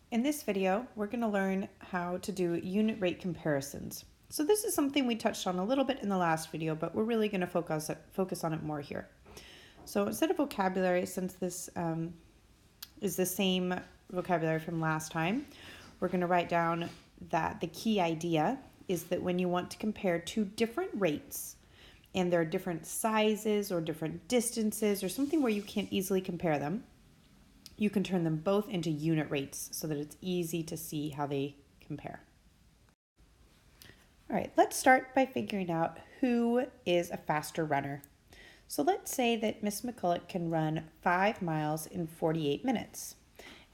In this video, we're going to learn how to do unit rate comparisons. So this is something we touched on a little bit in the last video, but we're really going to focus on it more here. So instead of vocabulary, since this is the same vocabulary from last time, we're going to write down that the key idea is that when you want to compare two different rates and there are different sizes or different distances or something where you can't easily compare them, you can turn them both into unit rates so that it's easy to see how they compare. All right, let's start by figuring out who is a faster runner. So let's say that Miss McCulloch can run 5 miles in 48 minutes,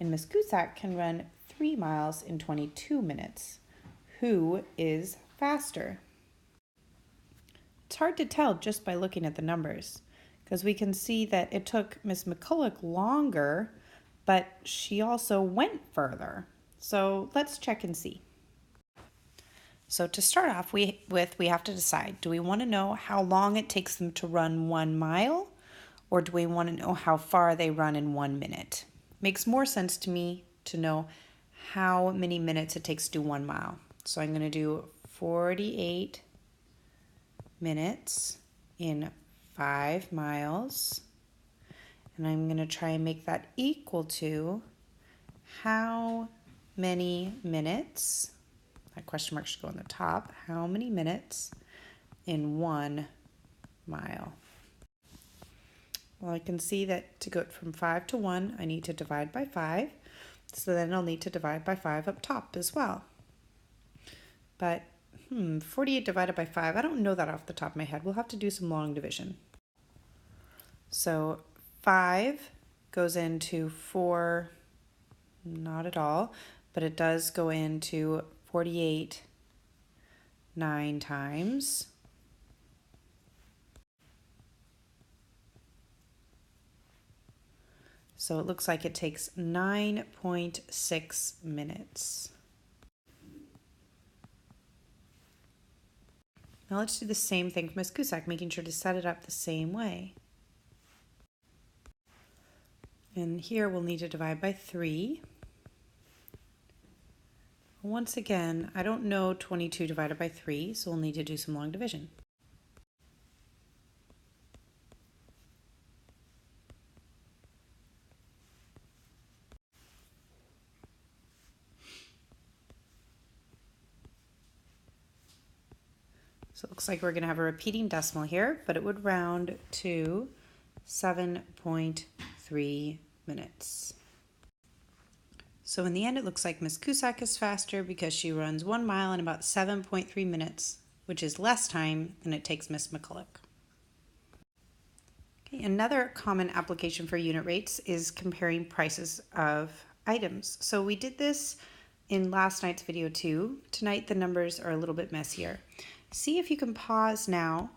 and Miss Cusack can run 3 miles in 22 minutes. Who is faster? It's hard to tell just by looking at the numbers, because we can see that it took Miss McCulloch longer, but she also went further. So let's check and see. So to start off we have to decide, do we want to know how long it takes them to run 1 mile, or do we want to know how far they run in 1 minute? Makes more sense to me to know how many minutes it takes to do 1 mile. So I'm going to do 48 minutes in 5 miles. And I'm going to try and make that equal to how many minutes, that question mark should go on the top, how many minutes in 1 mile. Well, I can see that to go from 5 to 1, I need to divide by 5. So then I'll need to divide by 5 up top as well. But 48 divided by 5, I don't know that off the top of my head. We'll have to do some long division. So 5 goes into 4, not at all, but it does go into 48 9 times. So it looks like it takes 9.6 minutes. Now let's do the same thing for Miss Cusack, making sure to set it up the same way. And here we'll need to divide by 3. Once again, I don't know 22 divided by 3, so we'll need to do some long division. So it looks like we're going to have a repeating decimal here, but it would round to 7.3 minutes. So in the end, it looks like Miss Cusack is faster because she runs 1 mile in about 7.3 minutes, which is less time than it takes Miss McCulloch. Okay, another common application for unit rates is comparing prices of items. So we did this in last night's video too. Tonight the numbers are a little bit messier. See if you can pause now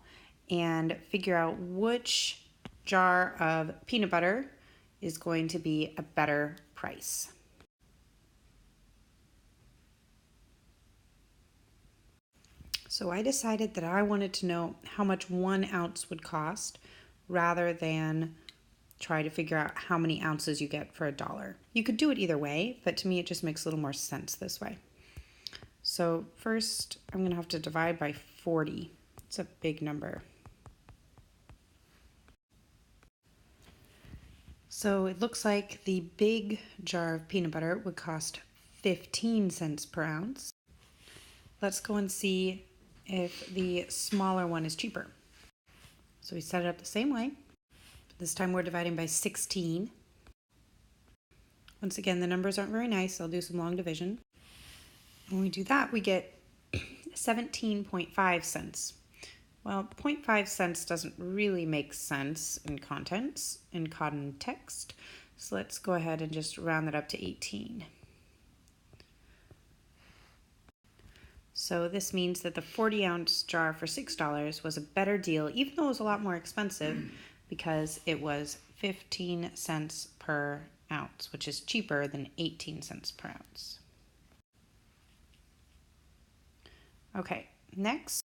and figure out which jar of peanut butter is going to be a better price. So I decided that I wanted to know how much 1 ounce would cost rather than try to figure out how many ounces you get for $1. You could do it either way, but to me it just makes a little more sense this way. So first I'm going to have to divide by 40. It's a big number. So it looks like the big jar of peanut butter would cost 15 cents per ounce. Let's go and see if the smaller one is cheaper. So we set it up the same way. This time we're dividing by 16. Once again, the numbers aren't very nice. I'll do some long division. When we do that, we get 17.5 cents. Well, 0.5 cents doesn't really make sense in context. So let's go ahead and just round that up to 18. So this means that the 40-ounce jar for $6 was a better deal, even though it was a lot more expensive, because it was 15 cents per ounce, which is cheaper than 18 cents per ounce. Okay, next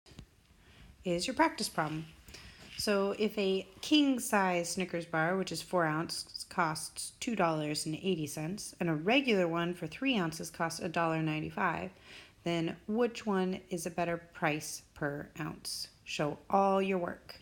is your practice problem. So if a king-size Snickers bar, which is 4 ounces, costs $2.80 and a regular one for 3 ounces costs $1.95, then which one is a better price per ounce? Show all your work.